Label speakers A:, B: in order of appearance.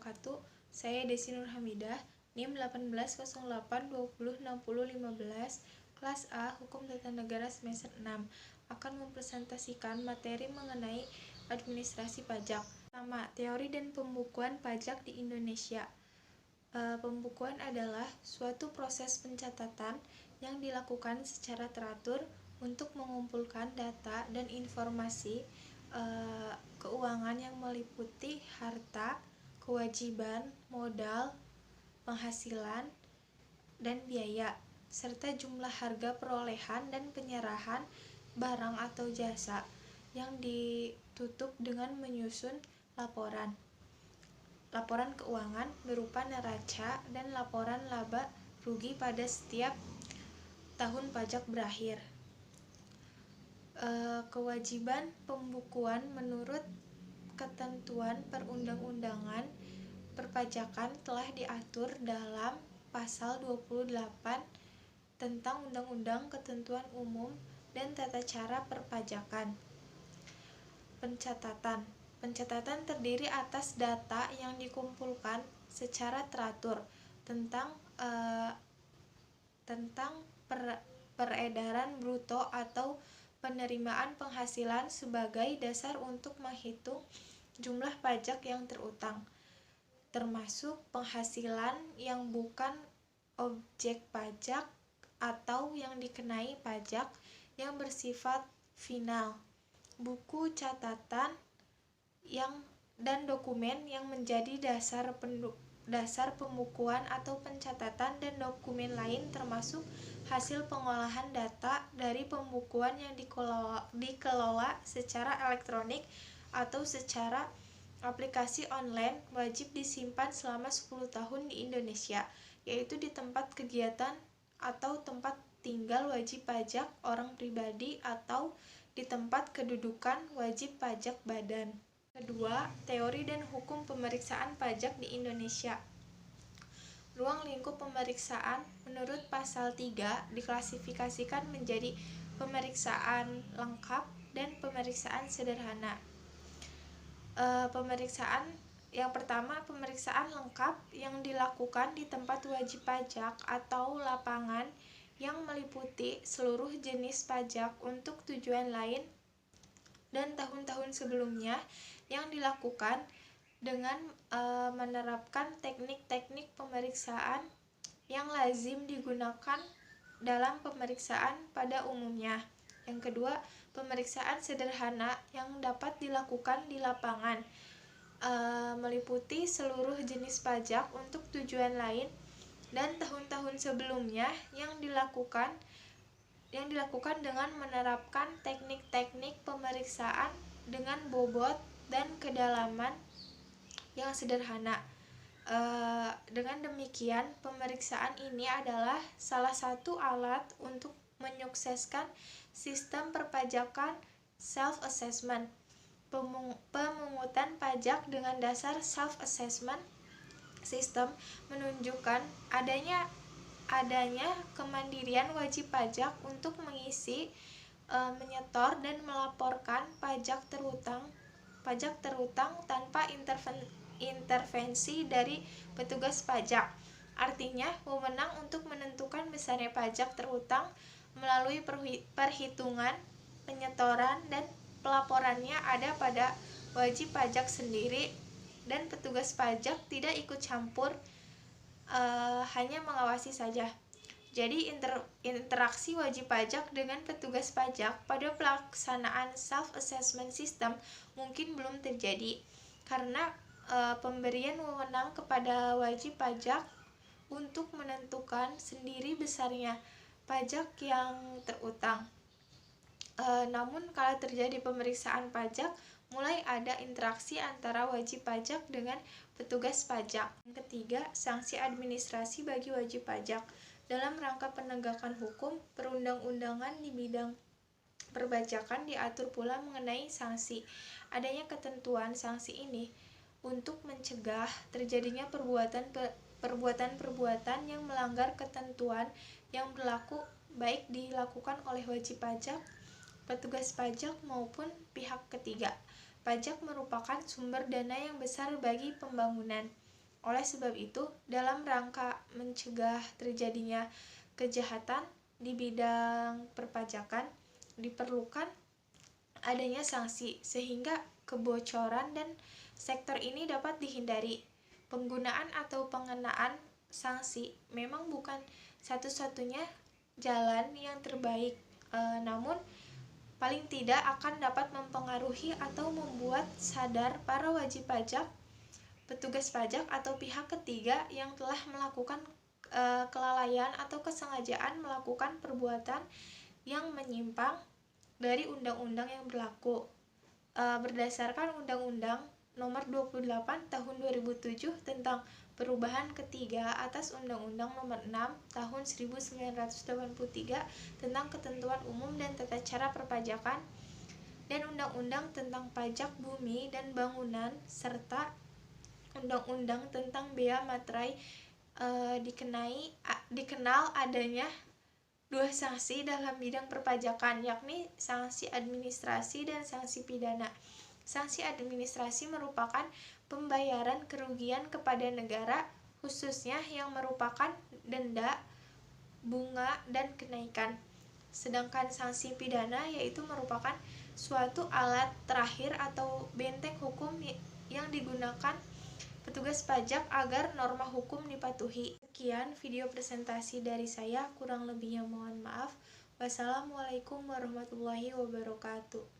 A: wabarakatuh. Saya Desi Nurhamidah, NIM 1808206015, kelas A, Hukum Tata Negara semester 6, akan mempresentasikan materi mengenai administrasi pajak. Pertama, teori dan pembukuan pajak di Indonesia. Pembukuan adalah suatu proses pencatatan yang dilakukan secara teratur untuk mengumpulkan data dan informasi keuangan yang meliputi harta, kewajiban, modal, penghasilan, dan biaya, serta jumlah harga perolehan dan penyerahan barang atau jasa yang ditutup dengan menyusun laporan keuangan berupa neraca dan laporan laba rugi pada setiap tahun pajak berakhir. Kewajiban pembukuan menurut ketentuan perundang-undangan perpajakan telah diatur dalam pasal 28 tentang Undang-Undang Ketentuan Umum dan Tata Cara Perpajakan. Pencatatan terdiri atas data yang dikumpulkan secara teratur tentang peredaran bruto atau penerimaan penghasilan sebagai dasar untuk menghitung jumlah pajak yang terutang, termasuk penghasilan yang bukan objek pajak atau yang dikenai pajak yang bersifat final, buku catatan dan dokumen yang menjadi dasar pembukuan atau pencatatan, dan dokumen lain termasuk hasil pengolahan data dari pembukuan yang dikelola secara elektronik atau secara aplikasi online, wajib disimpan selama 10 tahun di Indonesia, yaitu di tempat kegiatan atau tempat tinggal wajib pajak orang pribadi atau di tempat kedudukan wajib pajak badan. Kedua, teori dan hukum pemeriksaan pajak di Indonesia. Ruang lingkup pemeriksaan menurut pasal 3 diklasifikasikan menjadi pemeriksaan lengkap dan pemeriksaan sederhana. Yang pertama, pemeriksaan lengkap yang dilakukan di tempat wajib pajak atau lapangan yang meliputi seluruh jenis pajak untuk tujuan lain dan tahun-tahun sebelumnya, yang dilakukan dengan menerapkan teknik-teknik pemeriksaan yang lazim digunakan dalam pemeriksaan pada umumnya. Yang kedua, pemeriksaan sederhana yang dapat dilakukan di lapangan, meliputi seluruh jenis pajak untuk tujuan lain dan tahun-tahun sebelumnya, yang dilakukan dengan menerapkan teknik-teknik pemeriksaan dengan bobot dan kedalaman yang sederhana. Dengan demikian, pemeriksaan ini adalah salah satu alat untuk menyukseskan sistem perpajakan self-assessment, pemungutan pajak dengan dasar self-assessment sistem menunjukkan adanya kemandirian wajib pajak untuk mengisi, menyetor dan melaporkan pajak terutang tanpa intervensi dari petugas pajak. Artinya, wewenang untuk menentukan besarnya pajak terutang melalui perhitungan, penyetoran, dan pelaporannya ada pada wajib pajak sendiri, dan petugas pajak tidak ikut campur, hanya mengawasi saja. Jadi interaksi wajib pajak dengan petugas pajak pada pelaksanaan self-assessment system mungkin belum terjadi karena pemberian wewenang kepada wajib pajak untuk menentukan sendiri besarnya pajak yang terutang. Namun kalau terjadi pemeriksaan pajak, mulai ada interaksi antara wajib pajak dengan petugas pajak. Yang ketiga, sanksi administrasi bagi wajib pajak. Dalam rangka penegakan hukum, perundang-undangan di bidang perpajakan diatur pula mengenai sanksi. Adanya ketentuan sanksi ini untuk mencegah terjadinya perbuatan-perbuatan yang melanggar ketentuan yang berlaku, baik dilakukan oleh wajib pajak, petugas pajak maupun pihak ketiga. Pajak merupakan sumber dana yang besar bagi pembangunan. Oleh sebab itu, dalam rangka mencegah terjadinya kejahatan di bidang perpajakan, diperlukan adanya sanksi sehingga kebocoran dan sektor ini dapat dihindari. Penggunaan atau pengenaan sanksi memang bukan satu-satunya jalan yang terbaik, namun paling tidak akan dapat mempengaruhi atau membuat sadar para wajib pajak, petugas pajak atau pihak ketiga yang telah melakukan kelalaian atau kesengajaan melakukan perbuatan yang menyimpang dari undang-undang yang berlaku. Berdasarkan Undang-Undang Nomor 28 Tahun 2007 tentang perubahan ketiga atas Undang-Undang Nomor 6 Tahun 1983 tentang ketentuan umum dan tata cara perpajakan, dan Undang-Undang tentang pajak bumi dan bangunan serta Undang-Undang tentang bea materai, dikenal adanya dua sanksi dalam bidang perpajakan, yakni sanksi administrasi dan sanksi pidana. Sanksi administrasi merupakan pembayaran kerugian kepada negara, khususnya yang merupakan denda, bunga, dan kenaikan. Sedangkan sanksi pidana yaitu merupakan suatu alat terakhir atau benteng hukum yang digunakan petugas pajak agar norma hukum dipatuhi. Sekian video presentasi dari saya, kurang lebihnya mohon maaf. Wassalamualaikum warahmatullahi wabarakatuh.